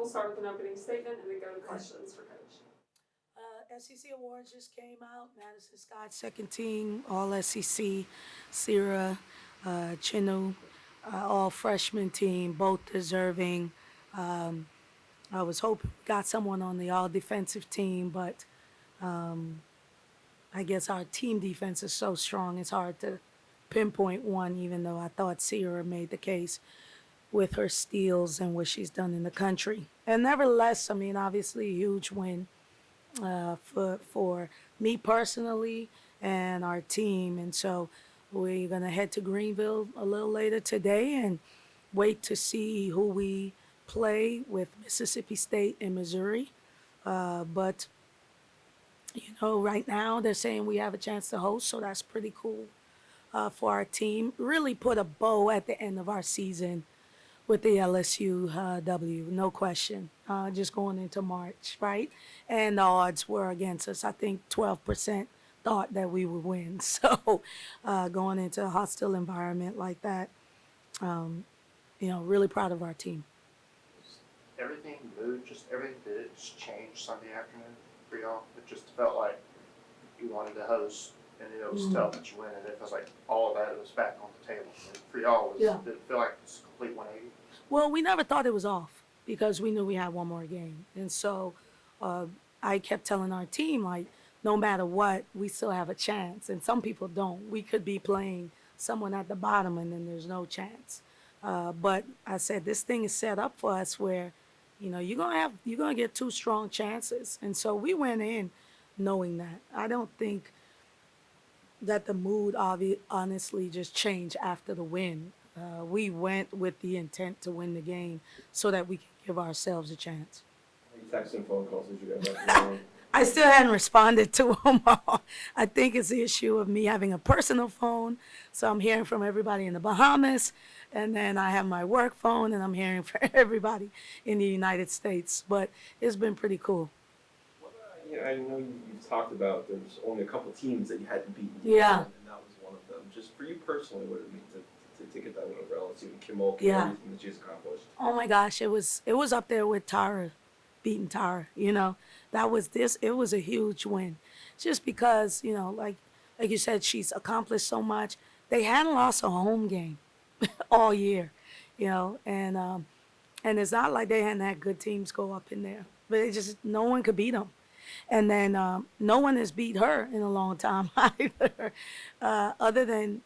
We'll start with an opening statement and then go to questions for Coach. SEC Awards just came out. Madison Scott, second team, all SEC. Sierra, Chinu, all freshman team, both deserving. I was hoping we got someone on the all defensive team, but I guess our team defense is so strong, it's hard to pinpoint one, even though I thought Sierra made the case with her steals and what she's done in the country. And nevertheless, I mean, obviously a huge win for me personally and our team. And so we're going to head to Greenville a little later today and wait to see who we play with Mississippi State and Missouri. But, you know, right now they're saying we have a chance to host, so that's pretty cool for our team. Really put a bow at the end of our season with the LSU W, no question. Just going into March, right? And the odds were against us. I think 12% thought that we would win. So going into a hostile environment like that, you know, really proud of our team. Everything moved, just everything did it just changed Sunday afternoon for y'all. It just felt like you wanted to host, and it was tough that you win, and it feels like all of that it was back on the table. And for y'all, did it feel like it's a complete 180? Well, we never thought it was off because we knew we had one more game. And so I kept telling our team, like, no matter what, we still have a chance. And some people don't. We could be playing someone at the bottom and then there's no chance. But I said, this thing is set up for us where, you know, you're gonna get two strong chances. And so we went in knowing that. I don't think that the mood honestly just changed after the win. We went with the intent to win the game so that we can give ourselves a chance. How many texts and phone calls did you guys have? I still hadn't responded to them all. I think it's the issue of me having a personal phone, so I'm hearing from everybody in the Bahamas, and then I have my work phone, and I'm hearing from everybody in the United States. But it's been pretty cool. I know you've talked about there's only a couple teams that you hadn't beaten. Yeah. And that was one of them. Just for you personally, what did it mean to get that win over LSU and Kim Mulkey and everything that she's accomplished? Oh my gosh, it was up there with Tara, beating Tara. You know, it was a huge win, just because, you know, like you said, she's accomplished so much. They hadn't lost a home game all year, you know, and it's not like they hadn't had good teams go up in there, but no one could beat them. And then no one has beat her in a long time either, other than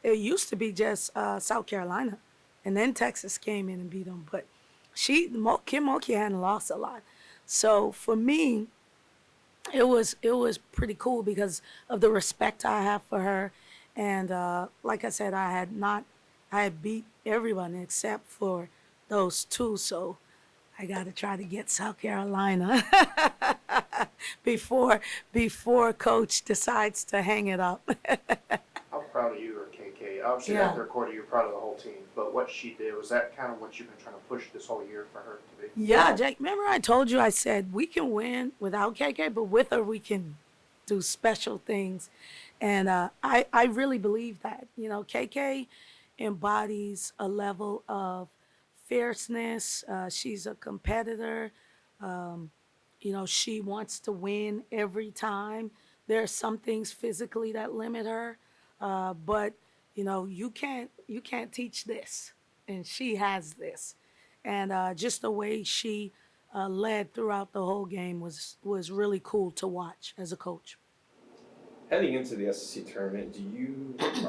it used to be just South Carolina, and then Texas came in and beat them. But Kim Mulkey hadn't lost a lot, so for me, it was pretty cool because of the respect I have for her, and like I said, I had beat everyone except for those two, so I got to try to get South Carolina before Coach decides to hang it up. How proud of you or KK? Obviously, at their quarter, you're proud of the whole team. But what she did, was that kind of what you've been trying to push this whole year for her to be? Yeah, Jake, remember I told you, I said, we can win without KK, but with her, we can do special things. And I really believe that. You know, KK embodies a level of fierceness. She's a competitor. You know, she wants to win every time. There are some things physically that limit her, but you know, you can't teach this, and she has this, and just the way she led throughout the whole game was really cool to watch as a coach. Heading into the SEC tournament,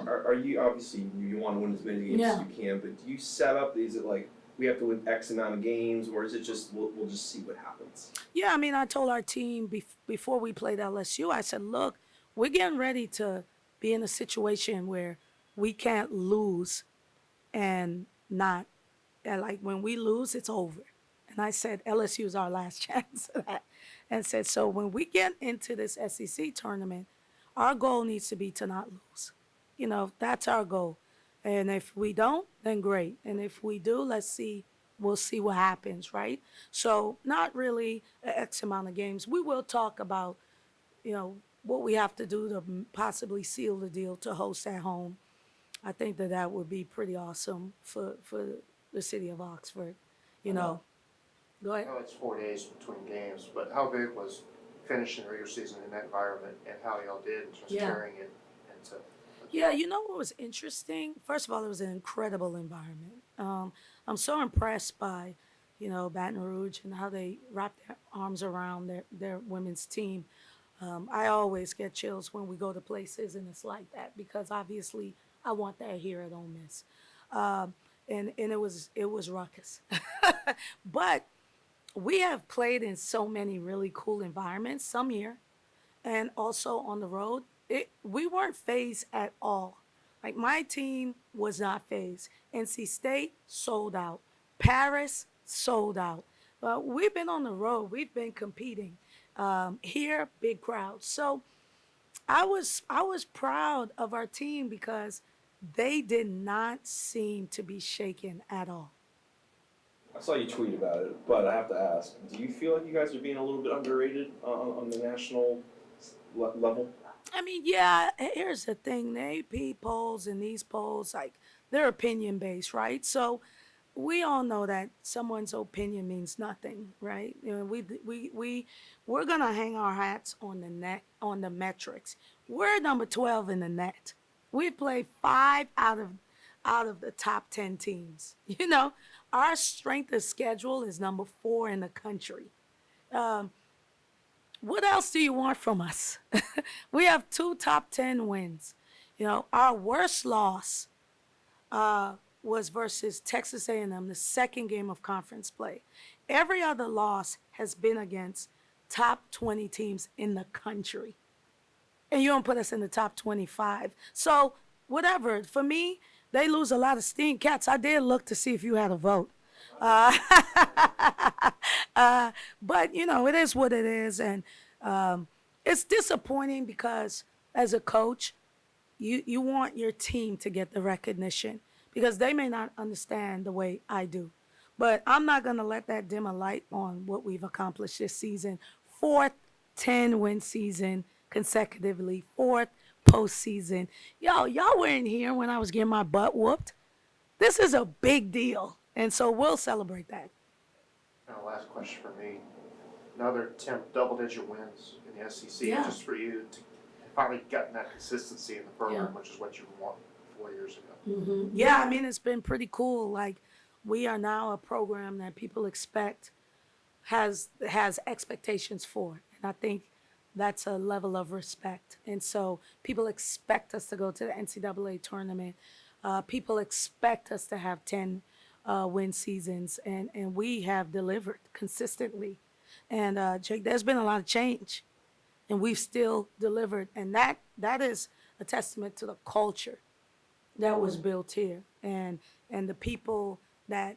are you obviously you want to win as many games as you can, but do you set up? Is it like we have to win X amount of games, or is it just we'll just see what happens? Yeah, I mean, I told our team before we played LSU, I said, look, we're getting ready to be in a situation where we can't lose and not, and like when we lose, it's over. And I said, LSU is our last chance of that. And said, so when we get into this SEC tournament, our goal needs to be to not lose. You know, that's our goal. And if we don't, then great. And if we do, we'll see what happens, right? So not really an X amount of games. We will talk about, you know, what we have to do to possibly seal the deal to host at home. I think that would be pretty awesome for the city of Oxford, you know. Go I ahead. know it's 4 days between games, but how big was finishing the regular season in that environment and how y'all did in terms of Yeah. carrying it into? Yeah, you know what was interesting? First of all, it was an incredible environment. I'm so impressed by, Baton Rouge and how they wrap their arms around their women's team. I always get chills when we go to places and it's like that because obviously I want that here at Ole Miss. And it was ruckus. But we have played in so many really cool environments, some here and also on the road. We weren't phased at all. Like my team was not phased. NC State sold out. Paris sold out. We've been on the road. We've been competing. Here, big crowds. So I was proud of our team because they did not seem to be shaken at all. I saw you tweet about it, but I have to ask: do you feel like you guys are being a little bit underrated on the national level? I mean, yeah, here's the thing. The AP polls and these polls, like, they're opinion based, right? So we all know that someone's opinion means nothing, right? We're gonna hang our hats on the net on the metrics. We're number 12 in the net. We played 5 out of the top 10 teams. Our strength of schedule is number 4 in the country. Um, what else do you want from us? We have 2 top 10 wins. Our worst loss was versus Texas A&M, the second game of conference play. Every other loss has been against top 20 teams in the country. And you don't put us in the top 25. So, whatever. For me, they lose a lot of steam. Cats, I did look to see if you had a vote. Uh, but, it is what it is. And it's disappointing because as a coach, you want your team to get the recognition because they may not understand the way I do. But I'm not going to let that dim a light on what we've accomplished this season. Fourth 10-win season consecutively, fourth postseason. Y'all weren't here when I was getting my butt whooped. This is a big deal. And so we'll celebrate that. Now, last question for me. Another 10 double-digit wins in the SEC, Yeah. just for you to finally gotten that consistency in the program, Yeah. which is what you wanted 4 years ago. Yeah, I mean, it's been pretty cool. Like, we are now a program that people expect has expectations for. And I think that's a level of respect. And so people expect us to go to the NCAA tournament. People expect us to have 10 win seasons, and we have delivered consistently. And Jake, there's been a lot of change, and we've still delivered. And that is a testament to the culture that was built here, and the people that,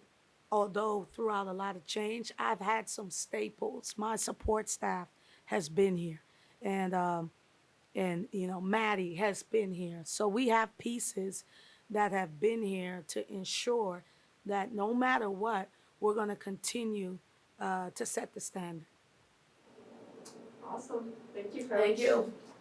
although throughout a lot of change, I've had some staples. My support staff has been here, and Maddie has been here. So we have pieces that have been here to ensure that no matter what, we're going to continue to set the standard. Awesome. Thank you, Coach. Thank you.